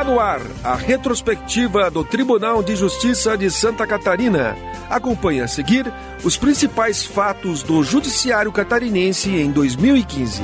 no ar a retrospectiva do Tribunal de Justiça de Santa Catarina. Acompanhe a seguir os principais fatos do Judiciário Catarinense em 2015.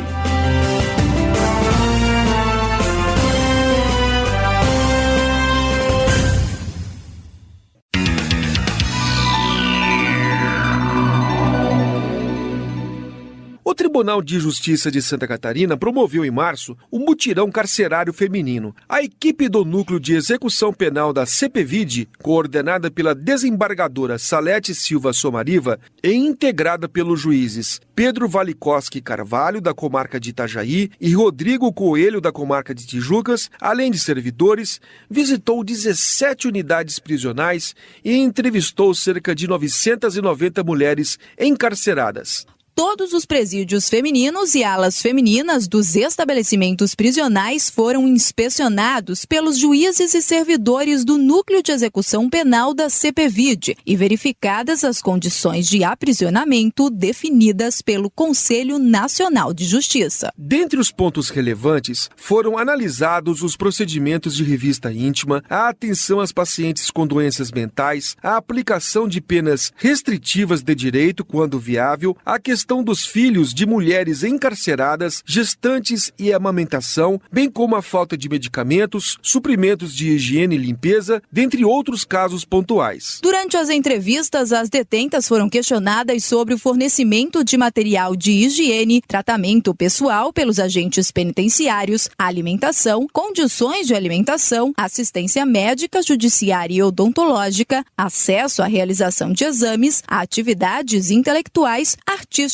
O Tribunal de Justiça de Santa Catarina promoveu em março o mutirão carcerário feminino. A equipe do Núcleo de Execução Penal da CPVID, coordenada pela desembargadora Salete Silva Somariva e integrada pelos juízes Pedro Valicoski Carvalho, da comarca de Itajaí, e Rodrigo Coelho, da comarca de Tijucas, além de servidores, visitou 17 unidades prisionais e entrevistou cerca de 990 mulheres encarceradas. Todos os presídios femininos e alas femininas dos estabelecimentos prisionais foram inspecionados pelos juízes e servidores do Núcleo de Execução Penal da CPVID e verificadas as condições de aprisionamento definidas pelo Conselho Nacional de Justiça. Dentre os pontos relevantes, foram analisados os procedimentos de revista íntima, a atenção às pacientes com doenças mentais, a aplicação de penas restritivas de direito quando viável, a questão dos filhos de mulheres encarceradas, gestantes e amamentação, bem como a falta de medicamentos, suprimentos de higiene e limpeza, dentre outros casos pontuais. Durante as entrevistas, as detentas foram questionadas sobre o fornecimento de material de higiene, tratamento pessoal pelos agentes penitenciários, alimentação, condições de alimentação, assistência médica, judiciária e odontológica, acesso à realização de exames, a atividades intelectuais, artísticas,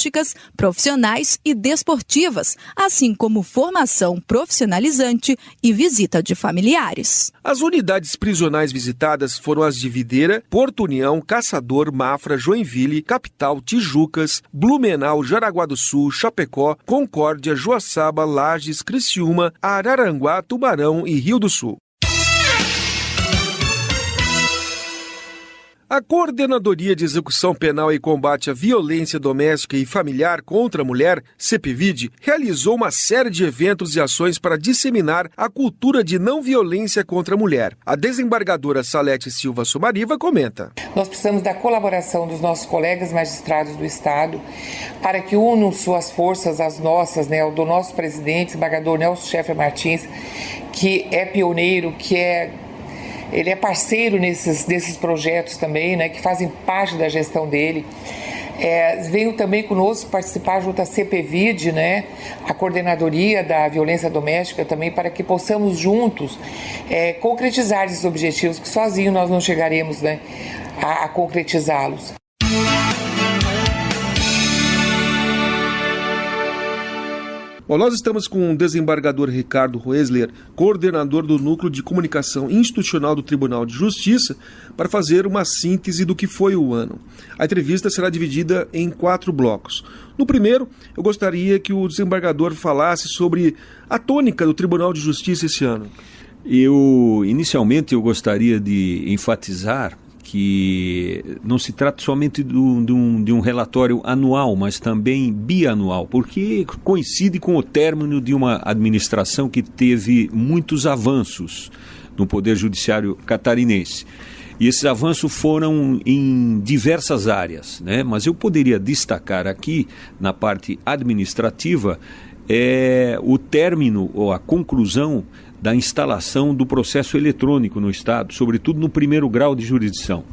profissionais e desportivas, assim como formação profissionalizante e visita de familiares. As unidades prisionais visitadas foram as de Videira, Porto União, Caçador, Mafra, Joinville, Capital, Tijucas, Blumenau, Jaraguá do Sul, Chapecó, Concórdia, Joaçaba, Lages, Criciúma, Araranguá, Tubarão e Rio do Sul. A Coordenadoria de Execução Penal e Combate à Violência Doméstica e Familiar contra a Mulher, CPVID, realizou uma série de eventos e ações para disseminar a cultura de não violência contra a mulher. A desembargadora Salete Silva Somariva comenta. Nós precisamos da colaboração dos nossos colegas magistrados do Estado para que unam suas forças, as nossas, do nosso presidente, desembargador Nelson Schaeffer Martins, que é pioneiro, ele é parceiro desses projetos também, que fazem parte da gestão dele. Veio também conosco participar junto à CPVID, a Coordenadoria da Violência Doméstica também, para que possamos juntos concretizar esses objetivos, que sozinhos nós não chegaremos a concretizá-los. Bom, nós estamos com o desembargador Ricardo Roesler, coordenador do Núcleo de Comunicação Institucional do Tribunal de Justiça, para fazer uma síntese do que foi o ano. A entrevista será dividida em 4 blocos. No primeiro, eu gostaria que o desembargador falasse sobre a tônica do Tribunal de Justiça esse ano. Inicialmente, eu gostaria de enfatizar que não se trata somente de um relatório anual, mas também bianual, porque coincide com o término de uma administração que teve muitos avanços no Poder Judiciário catarinense. E esses avanços foram em diversas áreas, mas eu poderia destacar aqui, na parte administrativa, o término ou a conclusão da instalação do processo eletrônico no Estado, sobretudo no primeiro grau de jurisdição.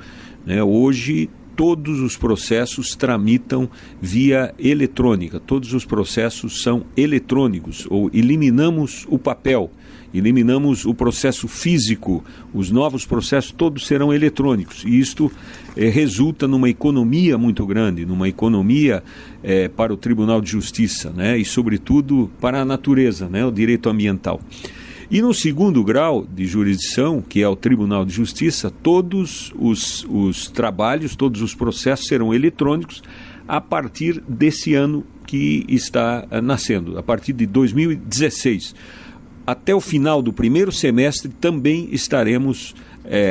Hoje, todos os processos tramitam via eletrônica, todos os processos são eletrônicos, ou eliminamos o papel, eliminamos o processo físico, os novos processos todos serão eletrônicos, e isto resulta numa economia muito grande, numa economia para o Tribunal de Justiça, e sobretudo para a natureza, o direito ambiental. E no segundo grau de jurisdição, que é o Tribunal de Justiça, todos os trabalhos, todos os processos serão eletrônicos a partir desse ano que está nascendo, a partir de 2016. Até o final do primeiro semestre também estaremos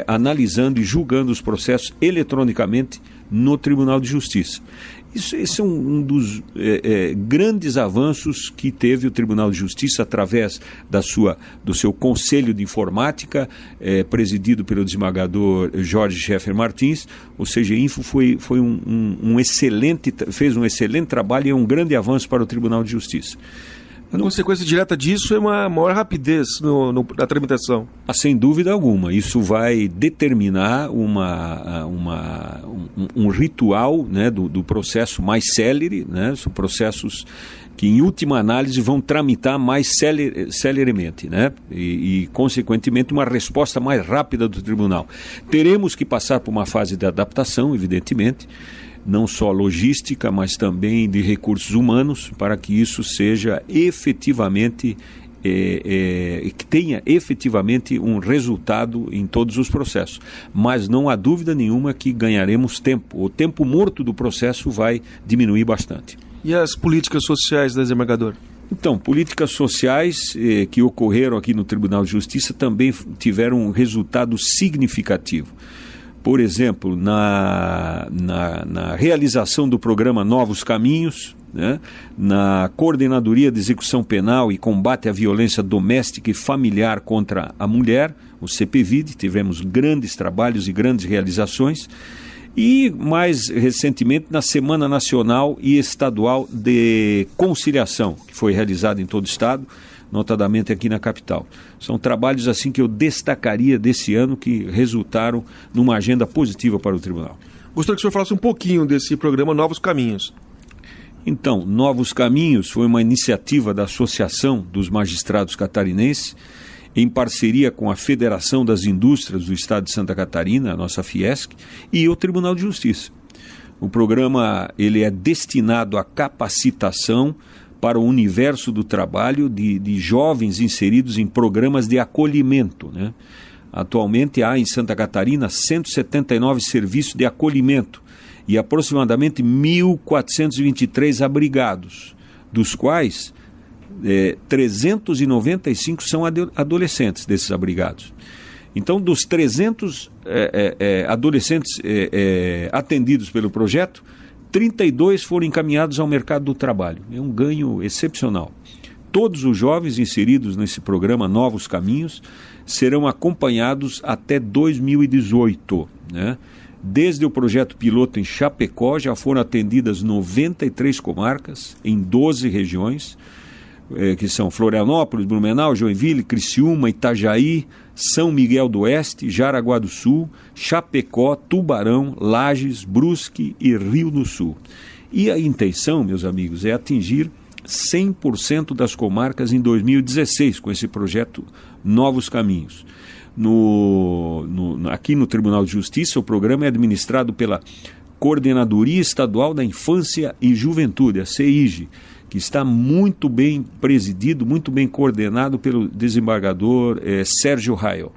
analisando e julgando os processos eletronicamente no Tribunal de Justiça. Esse é um dos grandes avanços que teve o Tribunal de Justiça através do seu Conselho de Informática, presidido pelo desembargador Jorge Scheffer Martins. O CGInfo fez um excelente trabalho e é um grande avanço para o Tribunal de Justiça. A consequência direta disso é uma maior rapidez na tramitação. Sem dúvida alguma. Isso vai determinar um ritual, né, do processo mais célere, né? São processos que, em última análise, vão tramitar mais celeremente, né? E, consequentemente, uma resposta mais rápida do tribunal. Teremos que passar por uma fase de adaptação, evidentemente, não só logística, mas também de recursos humanos, para que isso seja efetivamente, que tenha efetivamente um resultado em todos os processos. Mas não há dúvida nenhuma que ganharemos tempo. O tempo morto do processo vai diminuir bastante. E as políticas sociais, desembargador? Então, políticas sociais que ocorreram aqui no Tribunal de Justiça também tiveram um resultado significativo. Por exemplo, na realização do programa Novos Caminhos, né, na Coordenadoria de Execução Penal e Combate à Violência Doméstica e Familiar contra a Mulher, o CPVID, tivemos grandes trabalhos e grandes realizações. E, mais recentemente, na Semana Nacional e Estadual de Conciliação, que foi realizada em todo o Estado, notadamente aqui na capital. São trabalhos assim que eu destacaria desse ano que resultaram numa agenda positiva para o tribunal. Gostaria que o senhor falasse um pouquinho desse programa Novos Caminhos. Então, Novos Caminhos foi uma iniciativa da Associação dos Magistrados Catarinenses, em parceria com a Federação das Indústrias do Estado de Santa Catarina, a nossa Fiesc, e o Tribunal de Justiça. O programa ele é destinado à capacitação para o universo do trabalho de jovens inseridos em programas de acolhimento, né? Atualmente há em Santa Catarina 179 serviços de acolhimento e aproximadamente 1.423 abrigados, dos quais 395 são adolescentes desses abrigados. Então, dos 300 adolescentes atendidos pelo projeto, 32 foram encaminhados ao mercado do trabalho. É um ganho excepcional. Todos os jovens inseridos nesse programa Novos Caminhos serão acompanhados até 2018, né? Desde o projeto piloto em Chapecó, já foram atendidas 93 comarcas em 12 regiões, que são Florianópolis, Blumenau, Joinville, Criciúma, Itajaí, São Miguel do Oeste, Jaraguá do Sul, Chapecó, Tubarão, Lages, Brusque e Rio do Sul. E a intenção, meus amigos, é atingir 100% das comarcas em 2016 com esse projeto Novos Caminhos. Aqui no Tribunal de Justiça, o programa é administrado pela Coordenadoria Estadual da Infância e Juventude, a CEIG, que está muito bem presidido, muito bem coordenado pelo desembargador Sérgio Raio.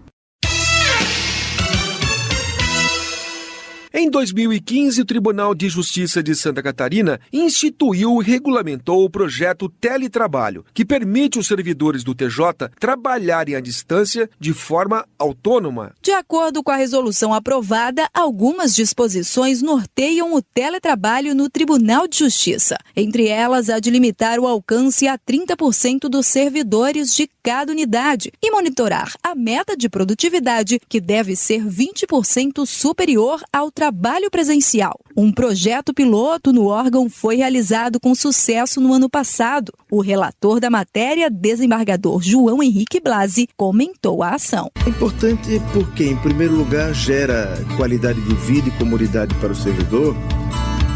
Em 2015, o Tribunal de Justiça de Santa Catarina instituiu e regulamentou o projeto Teletrabalho, que permite os servidores do TJ trabalharem à distância de forma autônoma. De acordo com a resolução aprovada, algumas disposições norteiam o teletrabalho no Tribunal de Justiça. Entre elas, a de limitar o alcance a 30% dos servidores de cada unidade e monitorar a meta de produtividade, que deve ser 20% superior ao trabalho presencial. Um projeto piloto no órgão foi realizado com sucesso no ano passado. O relator da matéria, desembargador João Henrique Blasi, comentou a ação. É importante porque, em primeiro lugar, gera qualidade de vida e comodidade para o servidor,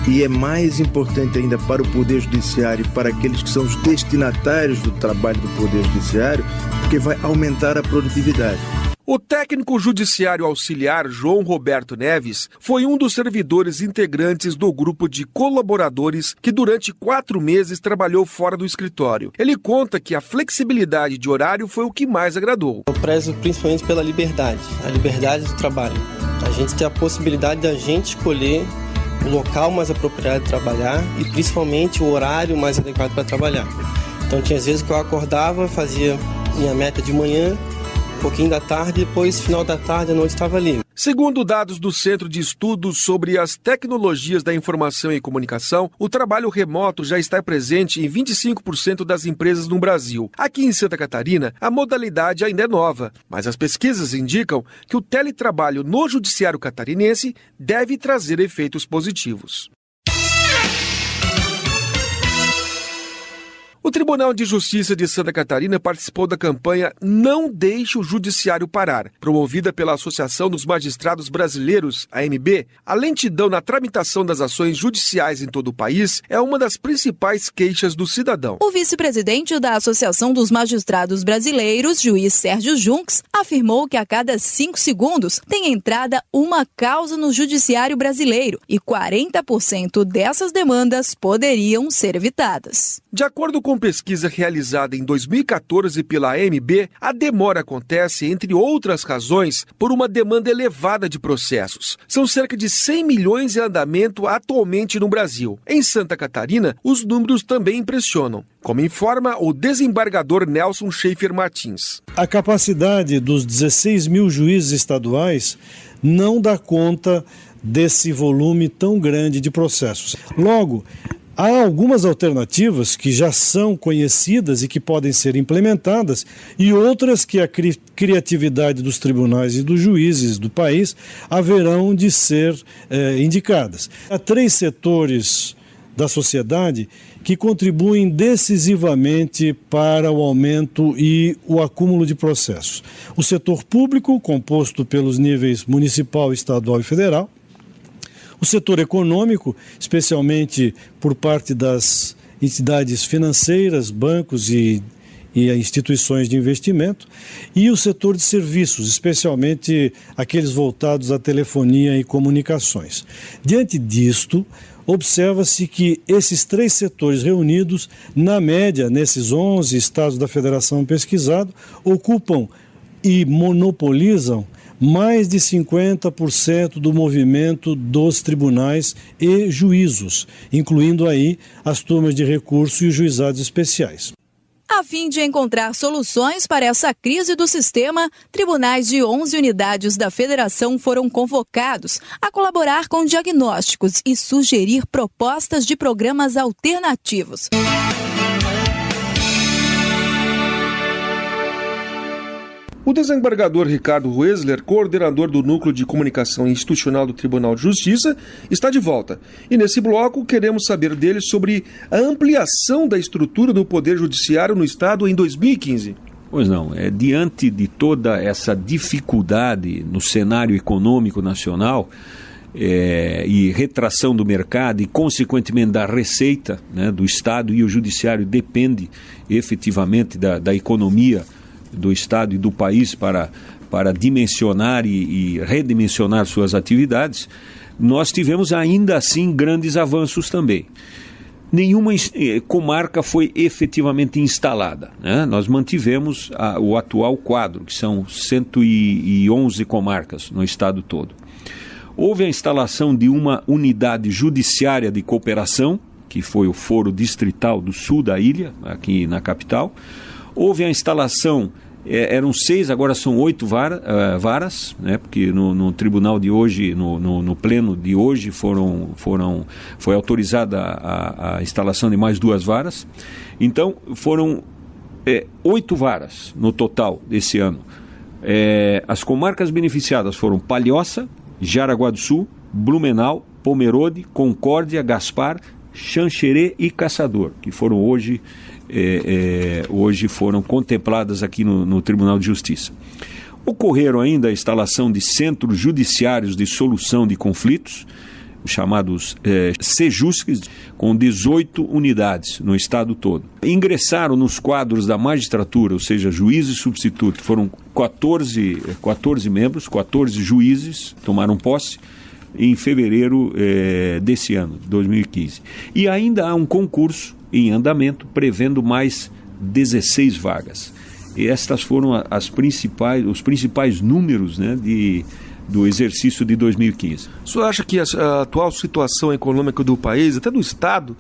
e é mais importante ainda para o Poder Judiciário e para aqueles que são os destinatários do trabalho do Poder Judiciário, porque vai aumentar a produtividade. O técnico judiciário auxiliar João Roberto Neves foi um dos servidores integrantes do grupo de colaboradores que durante 4 meses trabalhou fora do escritório. Ele conta que a flexibilidade de horário foi o que mais agradou. Eu prezo principalmente pela liberdade, a liberdade do trabalho. A gente tem a possibilidade de a gente escolher o local mais apropriado de trabalhar e principalmente o horário mais adequado para trabalhar. Então tinha às vezes que eu acordava, fazia minha meta de manhã, um pouquinho da tarde, depois, final da tarde, à noite, estava livre. Segundo dados do Centro de Estudos sobre as Tecnologias da Informação e Comunicação, o trabalho remoto já está presente em 25% das empresas no Brasil. Aqui em Santa Catarina, a modalidade ainda é nova, mas as pesquisas indicam que o teletrabalho no judiciário catarinense deve trazer efeitos positivos. O Tribunal de Justiça de Santa Catarina participou da campanha Não Deixe o Judiciário Parar, promovida pela Associação dos Magistrados Brasileiros, AMB. A lentidão na tramitação das ações judiciais em todo o país é uma das principais queixas do cidadão. O vice-presidente da Associação dos Magistrados Brasileiros, juiz Sérgio Junks, afirmou que a cada 5 segundos tem entrada uma causa no judiciário brasileiro e 40% dessas demandas poderiam ser evitadas. De acordo com pesquisa realizada em 2014 pela AMB, a demora acontece, entre outras razões, por uma demanda elevada de processos. São cerca de 100 milhões em andamento atualmente no Brasil. Em Santa Catarina, os números também impressionam, como informa o desembargador Nelson Schaefer Martins. A capacidade dos 16 mil juízes estaduais não dá conta desse volume tão grande de processos. Logo, há algumas alternativas que já são conhecidas e que podem ser implementadas e outras que a criatividade dos tribunais e dos juízes do país haverão de ser indicadas. Há 3 setores da sociedade que contribuem decisivamente para o aumento e o acúmulo de processos. O setor público, composto pelos níveis municipal, estadual e federal. O setor econômico, especialmente por parte das entidades financeiras, bancos e instituições de investimento, e o setor de serviços, especialmente aqueles voltados à telefonia e comunicações. Diante disto, observa-se que esses 3 setores reunidos, na média, nesses 11 estados da federação pesquisado, ocupam e monopolizam mais de 50% do movimento dos tribunais e juízos, incluindo aí as turmas de recurso e os juizados especiais. A fim de encontrar soluções para essa crise do sistema, tribunais de 11 unidades da federação foram convocados a colaborar com diagnósticos e sugerir propostas de programas alternativos. O desembargador Ricardo Wesler, coordenador do Núcleo de Comunicação Institucional do Tribunal de Justiça, está de volta. E nesse bloco queremos saber dele sobre a ampliação da estrutura do Poder Judiciário no Estado em 2015. Pois não, diante de toda essa dificuldade no cenário econômico nacional e retração do mercado e, consequentemente, da receita, né, do Estado, e o Judiciário depende efetivamente da economia do Estado e do país para dimensionar e redimensionar suas atividades, nós tivemos ainda assim grandes avanços também. Nenhuma comarca foi efetivamente instalada, né? Nós mantivemos o atual quadro, que são 111 comarcas no estado todo. Houve a instalação de uma unidade judiciária de cooperação, que foi o Foro Distrital do Sul da ilha, aqui na capital. Houve a instalação, eram 6, agora são 8 varas, né, porque no tribunal de hoje, no pleno de hoje, foi autorizada a instalação de mais 2 varas. Então, foram 8 varas no total desse ano. As comarcas beneficiadas foram Palhoça, Jaraguá do Sul, Blumenau, Pomerode, Concórdia, Gaspar, Xanxerê e Caçador, que foram hoje foram contempladas aqui no Tribunal de Justiça. Ocorreram ainda a instalação de centros judiciários de solução de conflitos, chamados CEJUSCs, com 18 unidades no estado todo. Ingressaram nos quadros da magistratura, ou seja, juízes substitutos, foram 14 membros, 14 juízes tomaram posse em fevereiro desse ano, 2015. E ainda há um concurso em andamento, prevendo mais 16 vagas. E estas foram os principais números, né, do exercício de 2015. O senhor acha que a atual situação econômica do país, até do Estado,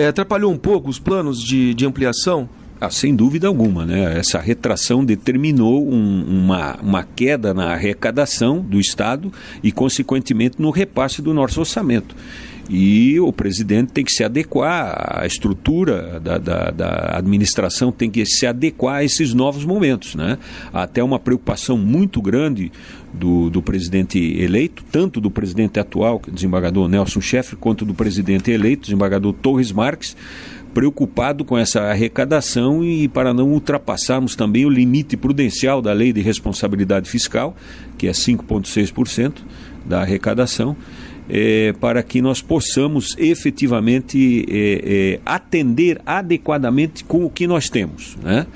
atrapalhou um pouco os planos de ampliação? Sem dúvida alguma, né? Essa retração determinou uma queda na arrecadação do Estado e, consequentemente, no repasse do nosso orçamento. E o presidente tem que se adequar, a estrutura da administração tem que se adequar a esses novos momentos, né? Há até uma preocupação muito grande do presidente eleito, tanto do presidente atual, desembargador Nelson Schaeffer, quanto do presidente eleito, desembargador Torres Marques, preocupado com essa arrecadação e para não ultrapassarmos também o limite prudencial da Lei de Responsabilidade Fiscal, que é 5,6% da arrecadação, para que nós possamos efetivamente atender adequadamente com o que nós temos, né?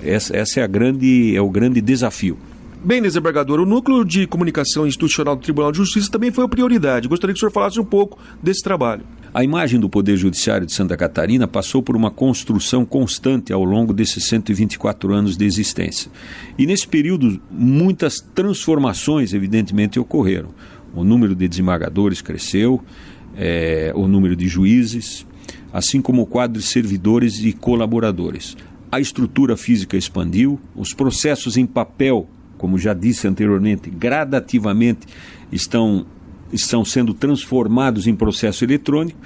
Essa é o grande desafio. Bem, desembargador, o Núcleo de Comunicação Institucional do Tribunal de Justiça também foi uma prioridade. Gostaria que o senhor falasse um pouco desse trabalho. A imagem do Poder Judiciário de Santa Catarina passou por uma construção constante ao longo desses 124 anos de existência. E nesse período, muitas transformações, evidentemente, ocorreram. O número de desembargadores cresceu, o número de juízes, assim como o quadro de servidores e colaboradores. A estrutura física expandiu, os processos em papel, como já disse anteriormente, gradativamente estão sendo transformados em processo eletrônico,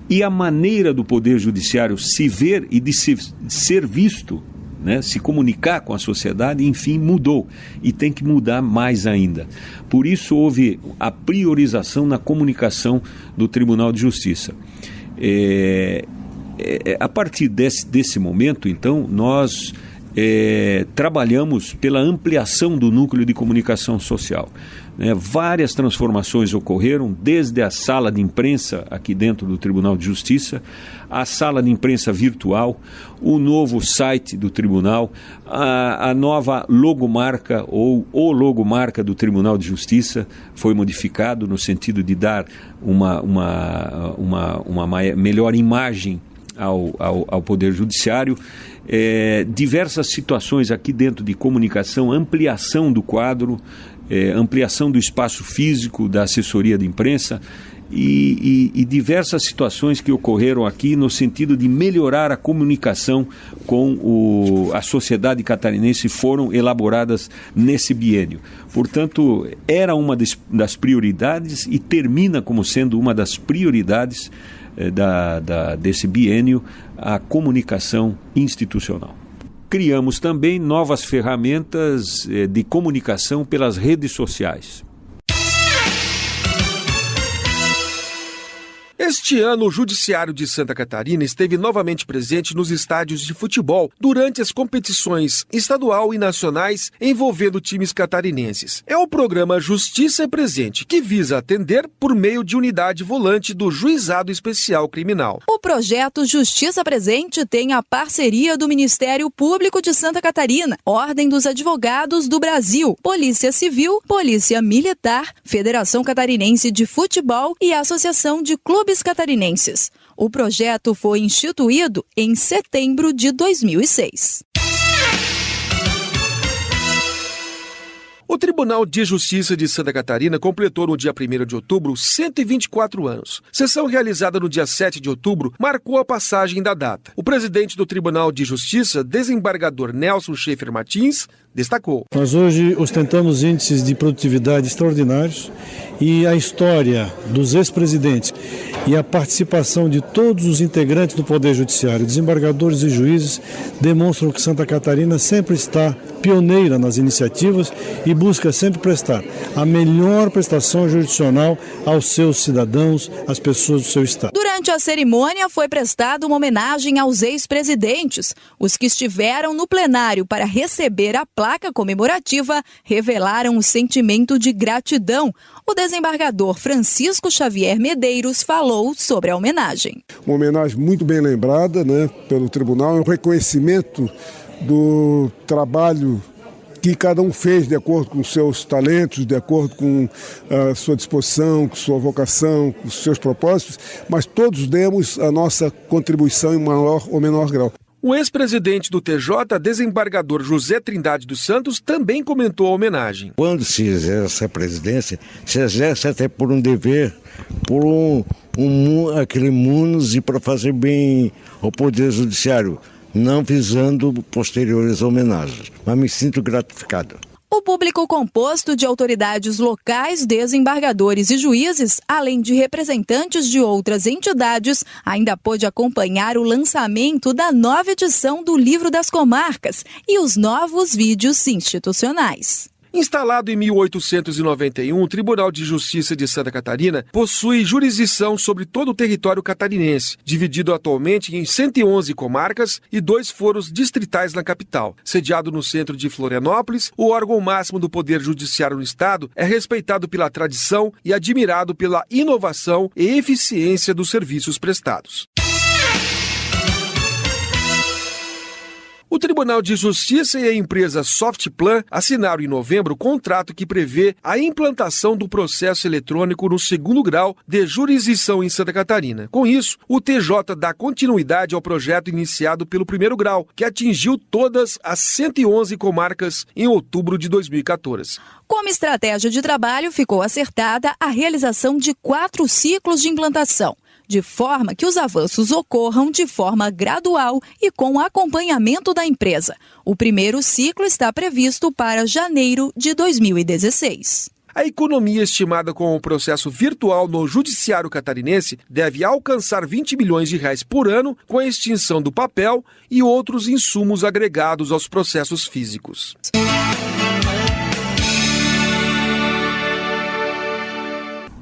e a maneira do Poder Judiciário se ver e de ser visto, né, se comunicar com a sociedade, enfim, mudou e tem que mudar mais ainda. Por isso houve a priorização na comunicação do Tribunal de Justiça. A partir desse momento, então, nós trabalhamos pela ampliação do núcleo de comunicação social. Várias transformações ocorreram, desde a sala de imprensa aqui dentro do Tribunal de Justiça, a sala de imprensa virtual, o novo site do Tribunal, a nova logomarca ou o logomarca do Tribunal de Justiça foi modificado no sentido de dar uma melhor imagem ao Poder Judiciário. Diversas situações aqui dentro de comunicação, ampliação do quadro, ampliação do espaço físico da assessoria de imprensa e diversas situações que ocorreram aqui no sentido de melhorar a comunicação com a sociedade catarinense foram elaboradas nesse biênio. Portanto, era uma das prioridades e termina como sendo uma das prioridades desse biênio, a comunicação institucional. Criamos também novas ferramentas de comunicação pelas redes sociais. Este ano, o Judiciário de Santa Catarina esteve novamente presente nos estádios de futebol durante as competições estadual e nacionais envolvendo times catarinenses. É o programa Justiça é Presente, que visa atender por meio de unidade volante do Juizado Especial Criminal. O projeto Justiça Presente tem a parceria do Ministério Público de Santa Catarina, Ordem dos Advogados do Brasil, Polícia Civil, Polícia Militar, Federação Catarinense de Futebol e Associação de Clubes Catarinenses. O projeto foi instituído em setembro de 2006. O Tribunal de Justiça de Santa Catarina completou no dia 1º de outubro 124 anos. Sessão realizada no dia 7 de outubro marcou a passagem da data. O presidente do Tribunal de Justiça, desembargador Nelson Schaeffer Martins, destacou. Nós hoje ostentamos índices de produtividade extraordinários e a história dos ex-presidentes e a participação de todos os integrantes do Poder Judiciário, desembargadores e juízes, demonstram que Santa Catarina sempre está pioneira nas iniciativas e busca sempre prestar a melhor prestação jurisdicional aos seus cidadãos, às pessoas do seu estado. Durante a cerimônia foi prestada uma homenagem aos ex-presidentes. Os que estiveram no plenário para receber a placa comemorativa revelaram o sentimento de gratidão. O desembargador Francisco Xavier Medeiros falou sobre a homenagem. Uma homenagem muito bem lembrada, né, pelo tribunal, um reconhecimento do trabalho que cada um fez de acordo com seus talentos, de acordo com a sua disposição, com sua vocação, com seus propósitos, mas todos demos a nossa contribuição em maior ou menor grau. O ex-presidente do TJ, desembargador José Trindade dos Santos, também comentou a homenagem. Quando se exerce a presidência, se exerce até por um dever, por aquele munus e para fazer bem ao Poder Judiciário. não visando posteriores homenagens, mas me sinto gratificado. O público composto de autoridades locais, desembargadores e juízes, além de representantes de outras entidades, ainda pôde acompanhar o lançamento da nova edição do Livro das Comarcas e os novos vídeos institucionais. Instalado em 1891, o Tribunal de Justiça de Santa Catarina possui jurisdição sobre todo o território catarinense, dividido atualmente em 111 comarcas e 2 foros distritais na capital. Sediado no centro de Florianópolis, o órgão máximo do Poder Judiciário no Estado é respeitado pela tradição e admirado pela inovação e eficiência dos serviços prestados. O Tribunal de Justiça e a empresa Softplan assinaram em novembro o contrato que prevê a implantação do processo eletrônico no 2º grau de jurisdição em Santa Catarina. Com isso, o TJ dá continuidade ao projeto iniciado pelo 1º grau, que atingiu todas as 111 comarcas em outubro de 2014. Como estratégia de trabalho, ficou acertada a realização de 4 ciclos de implantação, de forma que os avanços ocorram de forma gradual e com acompanhamento da empresa. O primeiro ciclo está previsto para janeiro de 2016. A economia estimada com o processo virtual no judiciário catarinense deve alcançar 20 milhões de reais por ano com a extinção do papel e outros insumos agregados aos processos físicos.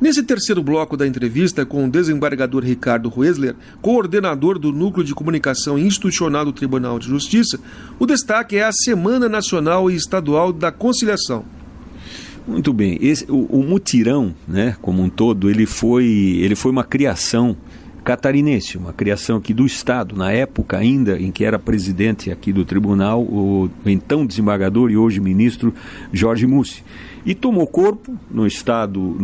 Nesse terceiro bloco da entrevista com o desembargador Ricardo Roesler, coordenador do Núcleo de Comunicação Institucional do Tribunal de Justiça, o destaque é a Semana Nacional e Estadual da Conciliação. Muito bem. O mutirão, né, como um todo, ele foi uma criação catarinense, uma criação aqui do Estado, na época ainda em que era presidente aqui do tribunal, o então desembargador e hoje ministro Jorge Mussi. E tomou corpo no Estado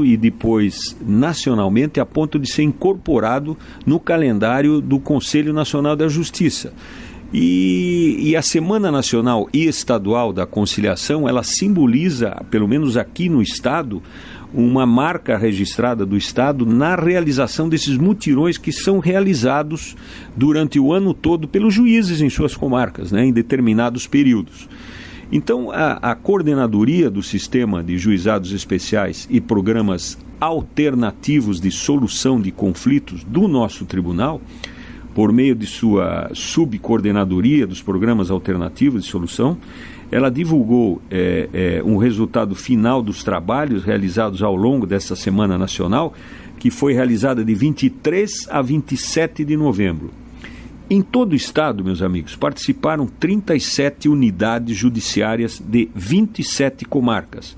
e depois nacionalmente a ponto de ser incorporado no calendário do Conselho Nacional da Justiça. E a Semana Nacional e Estadual da Conciliação, ela simboliza, pelo menos aqui no Estado, uma marca registrada do Estado na realização desses mutirões que são realizados durante o ano todo pelos juízes em suas comarcas, né, em determinados períodos. Então, a coordenadoria do sistema de juizados especiais e programas alternativos de solução de conflitos do nosso tribunal, por meio de sua subcoordenadoria dos programas alternativos de solução, ela divulgou um resultado final dos trabalhos realizados ao longo dessa Semana Nacional, que foi realizada de 23 a 27 de novembro. Em todo o estado, meus amigos, participaram 37 unidades judiciárias de 27 comarcas,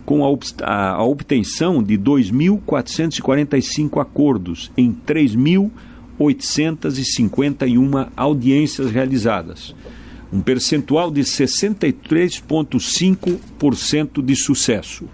com a obtenção de 2.445 acordos em 3.851 audiências realizadas, um percentual de 63,5% de sucesso.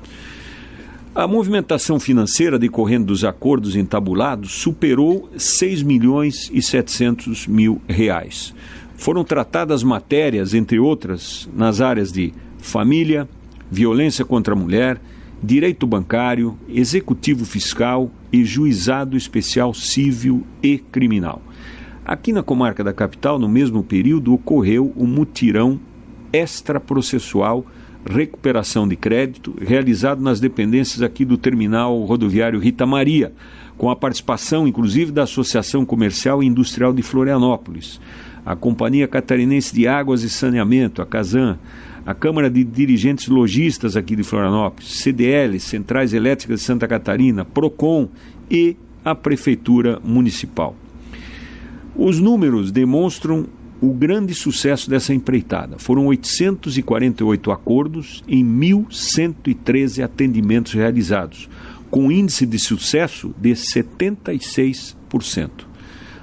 A movimentação financeira decorrendo dos acordos entabulados superou 6 milhões e 700 mil reais. Foram tratadas matérias, entre outras, nas áreas de família, violência contra a mulher, direito bancário, executivo fiscal e juizado especial civil e criminal. Aqui na comarca da capital, no mesmo período, ocorreu um mutirão extraprocessual recuperação de crédito, realizado nas dependências aqui do terminal rodoviário Rita Maria, com a participação, inclusive, da Associação Comercial e Industrial de Florianópolis, a Companhia Catarinense de Águas e Saneamento, a Casan, a Câmara de Dirigentes Logistas aqui de Florianópolis, CDL, Centrais Elétricas de Santa Catarina, PROCON e a Prefeitura Municipal. Os números demonstram o grande sucesso dessa empreitada. Foram 848 acordos em 1.113 atendimentos realizados, com índice de sucesso de 76%.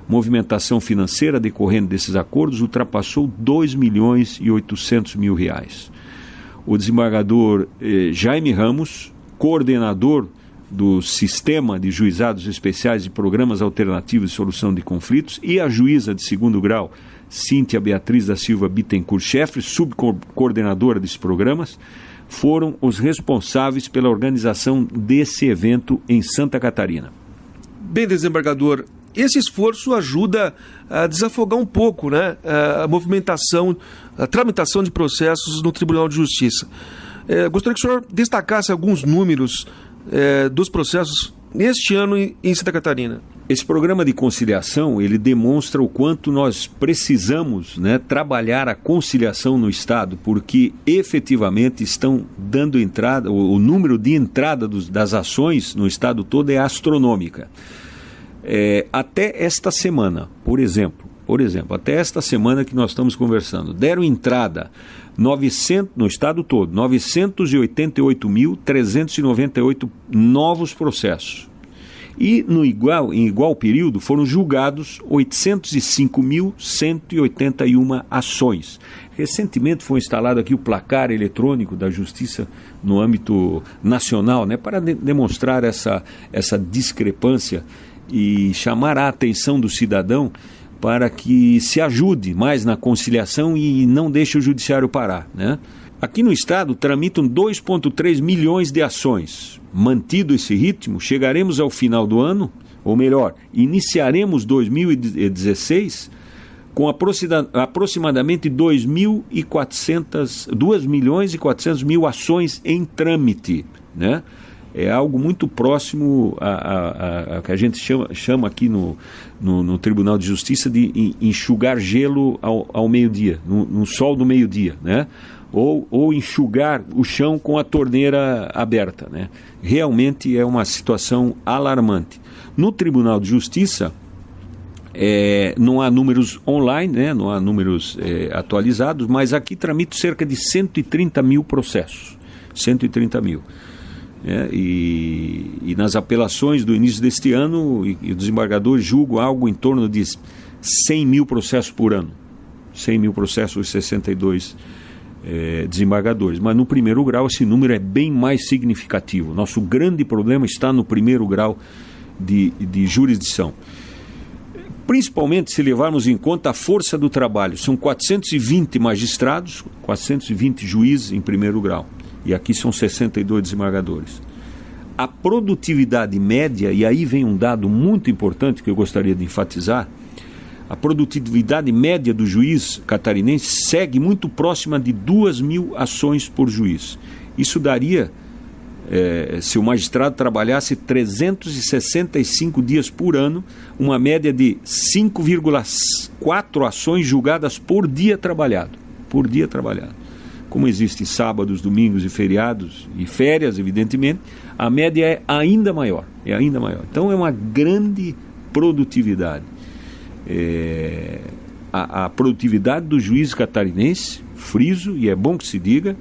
Movimentação financeira decorrente desses acordos ultrapassou 2 milhões e 800 mil reais. O desembargador Jaime Ramos, coordenador do Sistema de Juizados Especiais e Programas Alternativos de Solução de Conflitos, e a juíza de 2º grau, Cíntia Beatriz da Silva Bittencourt Scheffler, subcoordenadora desses programas, foram os responsáveis pela organização desse evento em Santa Catarina. Bem, desembargador, esse esforço ajuda a desafogar um pouco, né, a movimentação, a tramitação de processos no Tribunal de Justiça. Gostaria que o senhor destacasse alguns números dos processos neste ano em Santa Catarina. Esse programa de conciliação, ele demonstra o quanto nós precisamos, né, trabalhar a conciliação no Estado, porque efetivamente estão dando entrada, o número de entrada das ações no Estado todo é astronômica. Até esta semana, por exemplo, até esta semana que nós estamos conversando, deram entrada no Estado todo, 988.398 novos processos. E em igual período foram julgados 805.181 ações. Recentemente foi instalado aqui o placar eletrônico da Justiça no âmbito nacional, né, para demonstrar essa discrepância e chamar a atenção do cidadão para que se ajude mais na conciliação e não deixe o judiciário parar, né? Aqui no Estado tramitam 2,3 milhões de ações. Mantido esse ritmo, chegaremos ao final do ano, ou melhor, iniciaremos 2016 com aproximadamente 2.400.000 ações em trâmite, né? É algo muito próximo a que a gente chama aqui no Tribunal de Justiça de enxugar gelo ao meio-dia, no sol do meio-dia, né? Ou enxugar o chão com a torneira aberta, né? Realmente é uma situação alarmante. No Tribunal de Justiça, não há números online, né? Não há números atualizados, mas aqui tramito cerca de 130 mil processos. 130 mil. E nas apelações do início deste ano, e os desembargadores julgam algo em torno de 100 mil processos por ano. 100 mil processos, os 62 desembargadores. Mas no primeiro grau esse número é bem mais significativo. Nosso grande problema está no primeiro grau de jurisdição. Principalmente se levarmos em conta a força do trabalho. São 420 magistrados, 420 juízes em primeiro grau. E aqui são 62 desembargadores. A produtividade média, e aí vem um dado muito importante que eu gostaria de enfatizar, a produtividade média do juiz catarinense segue muito próxima de 2.000 ações por juiz. Isso daria, se o magistrado trabalhasse 365 dias por ano, uma média de 5,4 ações julgadas por dia trabalhado. Por dia trabalhado. Como existem sábados, domingos e feriados e férias, evidentemente, a média é ainda maior. Então é uma grande produtividade. A produtividade do juiz catarinense, friso, e é bom que se diga,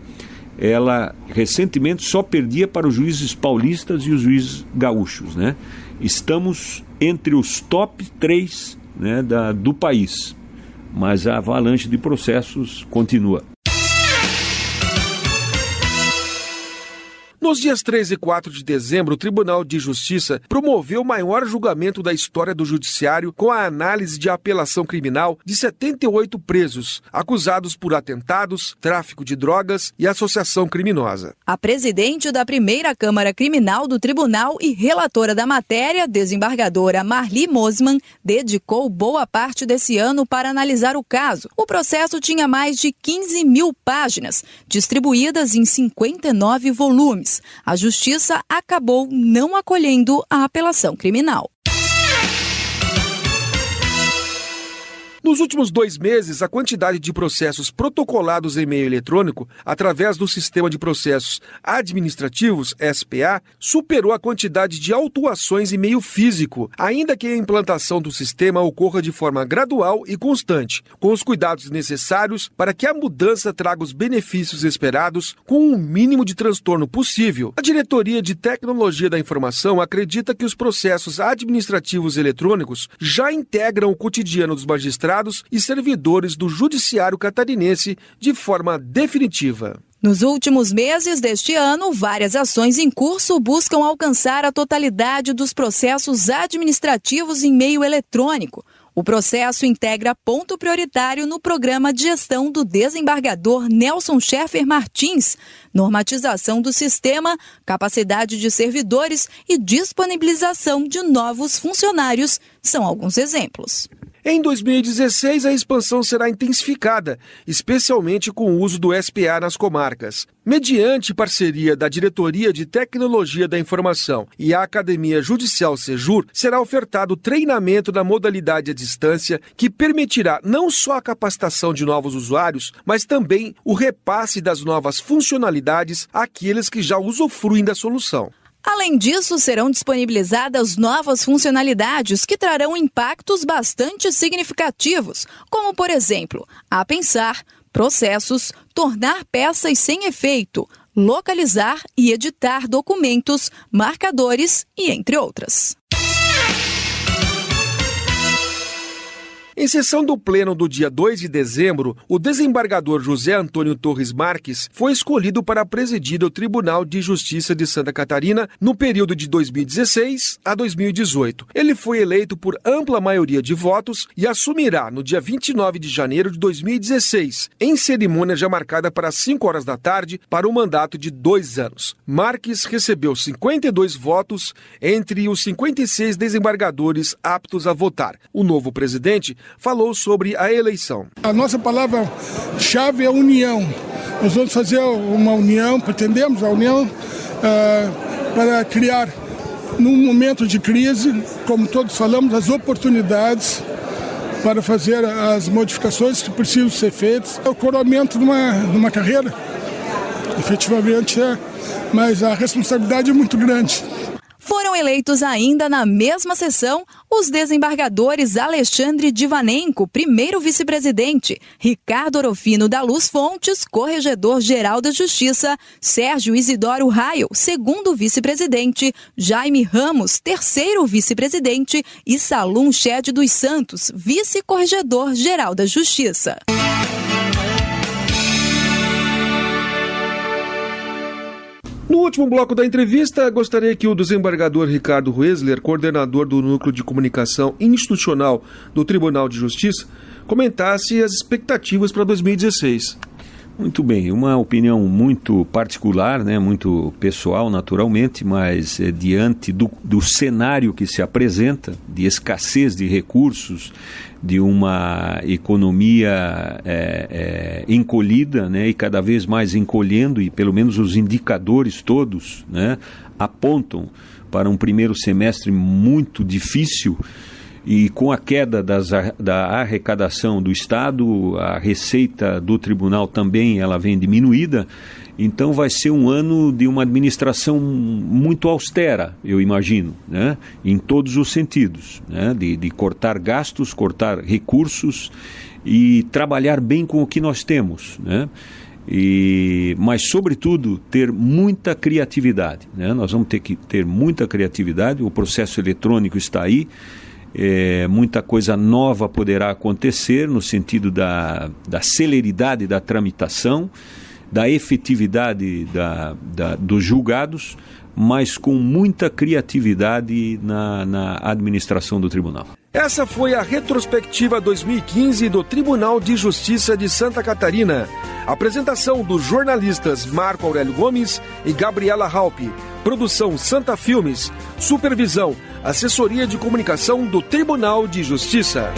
ela recentemente só perdia para os juízes paulistas e os juízes gaúchos, né? Estamos entre os top 3, né, do país, mas a avalanche de processos continua. Nos dias 3 e 4 de dezembro, o Tribunal de Justiça promoveu o maior julgamento da história do Judiciário com a análise de apelação criminal de 78 presos, acusados por atentados, tráfico de drogas e associação criminosa. A presidente da primeira Câmara Criminal do Tribunal e relatora da matéria, desembargadora Marli Mosman, dedicou boa parte desse ano para analisar o caso. O processo tinha mais de 15 mil páginas, distribuídas em 59 volumes. A Justiça acabou não acolhendo a apelação criminal. Nos últimos 2 meses, a quantidade de processos protocolados em meio eletrônico, através do Sistema de Processos Administrativos, SPA, superou a quantidade de autuações em meio físico, ainda que a implantação do sistema ocorra de forma gradual e constante, com os cuidados necessários para que a mudança traga os benefícios esperados com o mínimo de transtorno possível. A Diretoria de Tecnologia da Informação acredita que os processos administrativos eletrônicos já integram o cotidiano dos magistrados e servidores do Judiciário catarinense de forma definitiva. Nos últimos meses deste ano, várias ações em curso buscam alcançar a totalidade dos processos administrativos em meio eletrônico. O processo integra ponto prioritário no programa de gestão do desembargador Nelson Schaeffer Martins, normatização do sistema, capacidade de servidores e disponibilização de novos funcionários são alguns exemplos. Em 2016, a expansão será intensificada, especialmente com o uso do SPA nas comarcas. Mediante parceria da Diretoria de Tecnologia da Informação e a Academia Judicial Sejur, será ofertado treinamento na modalidade à distância que permitirá não só a capacitação de novos usuários, mas também o repasse das novas funcionalidades àqueles que já usufruem da solução. Além disso, serão disponibilizadas novas funcionalidades que trarão impactos bastante significativos, como, por exemplo, apensar, processos, tornar peças sem efeito, localizar e editar documentos, marcadores e entre outras. Em sessão do Pleno do dia 2 de dezembro, o desembargador José Antônio Torres Marques foi escolhido para presidir o Tribunal de Justiça de Santa Catarina no período de 2016 a 2018. Ele foi eleito por ampla maioria de votos e assumirá no dia 29 de janeiro de 2016, em cerimônia já marcada para as 5 horas da tarde, para um mandato de 2 anos. Marques recebeu 52 votos entre os 56 desembargadores aptos a votar. O novo presidente falou sobre a eleição. A nossa palavra-chave é união. Nós vamos fazer uma união, pretendemos a união para criar, num momento de crise, como todos falamos, as oportunidades para fazer as modificações que precisam ser feitas. É o coroamento de uma carreira, efetivamente é, mas a responsabilidade é muito grande. Foram eleitos ainda na mesma sessão os desembargadores Alexandre Divanenko, primeiro vice-presidente, Ricardo Orofino da Luz Fontes, corregedor-geral da Justiça, Sérgio Isidoro Raio, segundo vice-presidente, Jaime Ramos, terceiro vice-presidente e Salum Shed dos Santos, vice-corregedor-geral da Justiça. No último bloco da entrevista, gostaria que o desembargador Ricardo Roesler, coordenador do Núcleo de Comunicação Institucional do Tribunal de Justiça, comentasse as expectativas para 2016. Muito bem, uma opinião muito particular, né, muito pessoal naturalmente, mas diante do cenário que se apresenta, de escassez de recursos, de uma economia encolhida, né, e cada vez mais encolhendo, e pelo menos os indicadores todos, né, apontam para um primeiro semestre muito difícil. E com a queda da arrecadação do Estado, a receita do tribunal também ela vem diminuída, então vai ser um ano de uma administração muito austera, eu imagino, né? Em todos os sentidos, né? De cortar gastos, cortar recursos e trabalhar bem com o que nós temos, né? Mas, sobretudo, ter muita criatividade, né? Nós vamos ter que ter muita criatividade, o processo eletrônico está aí. Muita coisa nova poderá acontecer no sentido da celeridade da tramitação, da efetividade dos julgados, mas com muita criatividade na administração do tribunal. Essa foi a retrospectiva 2015 do Tribunal de Justiça de Santa Catarina. Apresentação dos jornalistas Marco Aurélio Gomes e Gabriela Halpe. Produção Santa Filmes. Supervisão, Assessoria de Comunicação do Tribunal de Justiça.